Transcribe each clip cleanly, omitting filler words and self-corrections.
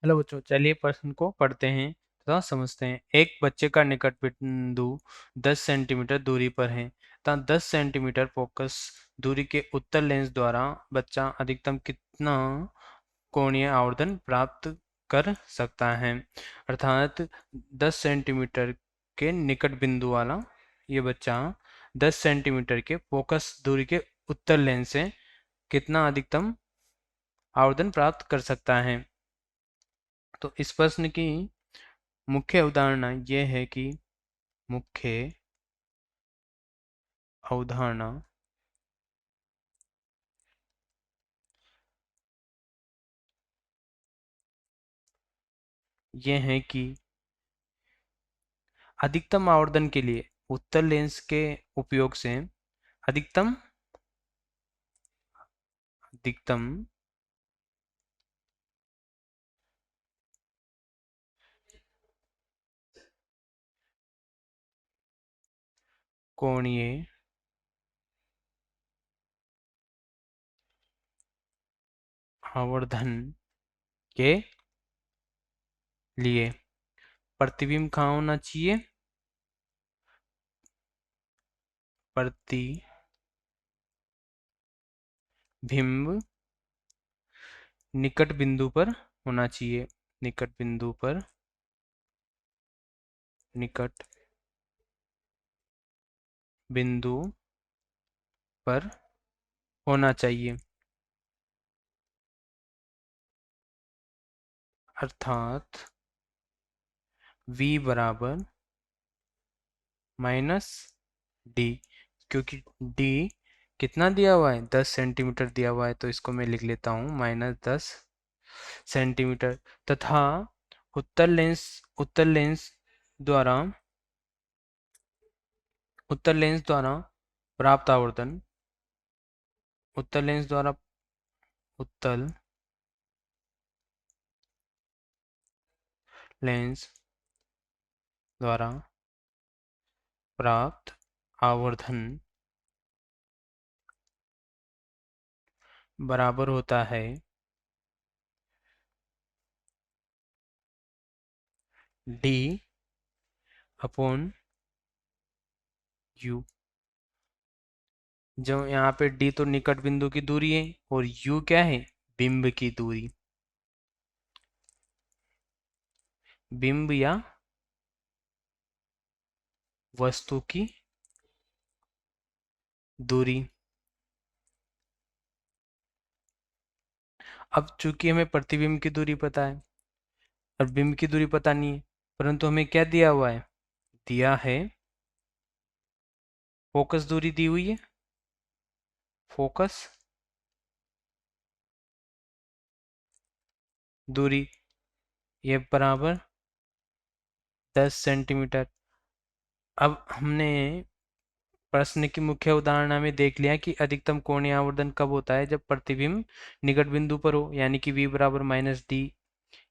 Hello बच्चों, चलिए प्रश्न को पढ़ते हैं तथा समझते हैं। एक बच्चे का निकट बिंदु 10 सेंटीमीटर दूरी पर है तथा 10 सेंटीमीटर फोकस दूरी के उत्तल लेंस द्वारा बच्चा अधिकतम कितना कोणीय आवर्धन प्राप्त कर सकता है। अर्थात 10 सेंटीमीटर के निकट बिंदु वाला ये बच्चा 10 सेंटीमीटर के फोकस दूरी के उत्तल लेंस से कितना अधिकतम आवर्धन प्राप्त कर सकता है। तो इस प्रश्न की मुख्य अवधारणा यह है कि मुख्य अवधारणा यह है कि अधिकतम आवर्धन के लिए उत्तल लेंस के उपयोग से अधिकतम अधिकतम कोणीय आवर्धन के लिए प्रतिबिंब कहाँ होना चाहिए? प्रतिबिंब निकट बिंदु पर होना चाहिए। निकट बिंदु पर निकट बिंदु पर होना चाहिए। अर्थात V बराबर माइनस डी, क्योंकि डी कितना दिया हुआ है? 10 सेंटीमीटर दिया हुआ है, तो इसको मैं लिख लेता हूँ -10 सेंटीमीटर। तथा उत्तर लेंस द्वारा उत्तर लेंस द्वारा प्राप्त आवर्धन उत्तर लेंस द्वारा उत्तल लेंस द्वारा प्राप्त आवर्धन बराबर होता है डी अपॉन यू। जो यहाँ पे डी तो निकट बिंदु की दूरी है और यू क्या है? बिंब की दूरी। बिंब या वस्तु की दूरी। अब चूंकि हमें प्रतिबिंब की दूरी पता है और बिंब की दूरी पता नहीं है, परंतु हमें क्या दिया हुआ है? दिया है फोकस दूरी दी हुई है। फोकस दूरी ये बराबर 10 सेंटीमीटर। अब हमने प्रश्न की मुख्य उदाहरण में देख लिया कि अधिकतम कोणीय आवर्धन कब होता है? जब प्रतिबिंब निकट बिंदु पर हो, यानी कि V बराबर माइनस डी,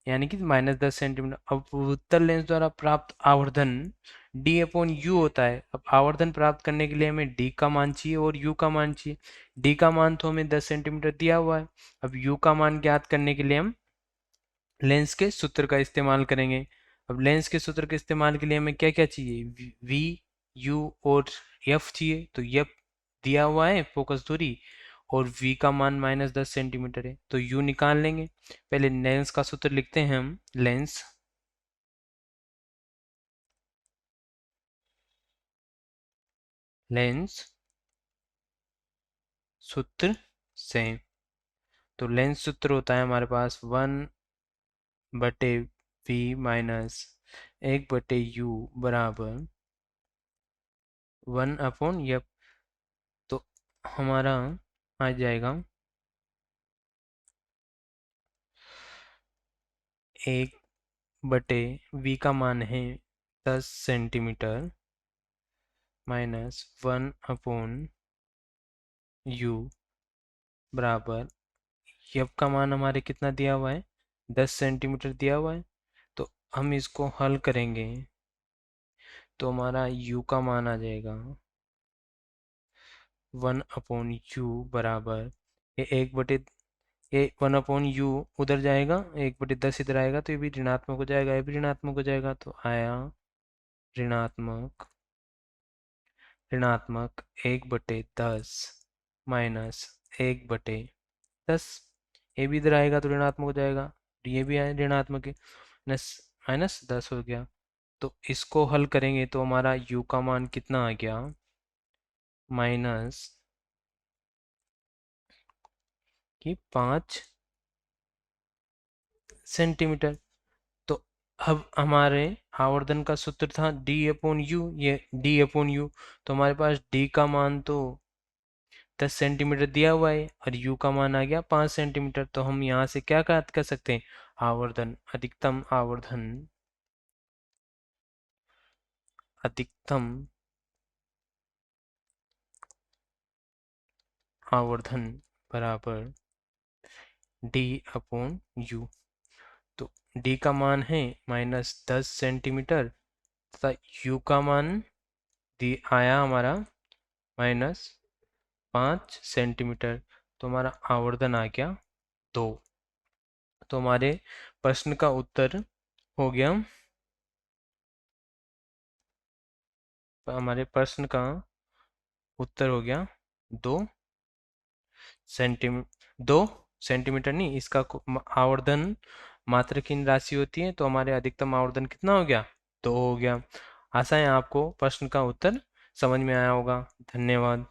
यानी कि -10 सेंटीमीटर। अब उत्तल लेंस द्वारा प्राप्त आवर्धन डी अपॉन यू होता है। अब आवर्धन प्राप्त करने के लिए हमें डी का मान चाहिए और यू का मान चाहिए। डी का मान तो हमें 10 सेंटीमीटर दिया हुआ है। अब यू का मान ज्ञात करने के लिए हम लेंस के सूत्र का इस्तेमाल करेंगे। अब लेंस के सूत्र के इस्तेमाल के लिए हमें क्या क्या चाहिए? वी, यू और एफ चाहिए। तो एफ दिया हुआ है फोकस दूरी और v का मान -10 सेंटीमीटर है, तो u निकाल लेंगे। पहले लेंस का सूत्र लिखते हैं हम। लेंस सूत्र से, तो लेंस सूत्र होता है हमारे पास 1/v माइनस 1/u बराबर 1/f। तो हमारा आ जाएगा 1/v का मान है 10 सेंटीमीटर माइनस 1/u बराबर एफ का मान हमारे कितना दिया हुआ है? 10 सेंटीमीटर दिया हुआ है। तो हम इसको हल करेंगे तो हमारा u का मान आ जाएगा 1/u बराबर ये 1/, ये 1/u उधर जाएगा, 1/10 इधर आएगा, तो ये भी ऋणात्मक हो जाएगा, ये भी ऋणात्मक हो जाएगा, तो आया ऋणात्मक ऋणात्मक 1/10 माइनस 1/10। ये भी इधर आएगा तो ऋणात्मक हो जाएगा, ये भी आए ऋणात्मक है, माइनस माइनस 10 हो गया। तो इसको हल करेंगे तो हमारा u का मान कितना आ गया, माइनस कि 5 सेंटीमीटर। तो अब हमारे आवर्धन का सूत्र था d/u, ये d/u, तो हमारे पास d का मान तो 10 सेंटीमीटर दिया हुआ है और u का मान आ गया 5 सेंटीमीटर। तो हम यहाँ से क्या कर सकते हैं, आवर्धन अधिकतम आवर्धन बराबर d/u। तो d का मान है -10 सेंटीमीटर तथा u का मान आया हमारा -5 सेंटीमीटर। तो हमारा आवर्धन आ गया 2। तो हमारे प्रश्न का उत्तर हो गया, हमारे प्रश्न का उत्तर हो गया 2 सेंटीमीटर नहीं, इसका आवर्धन मात्रहीन राशि होती है, तो हमारे अधिकतम आवर्धन कितना हो गया, 2 हो गया। आशा है आपको प्रश्न का उत्तर समझ में आया होगा। धन्यवाद।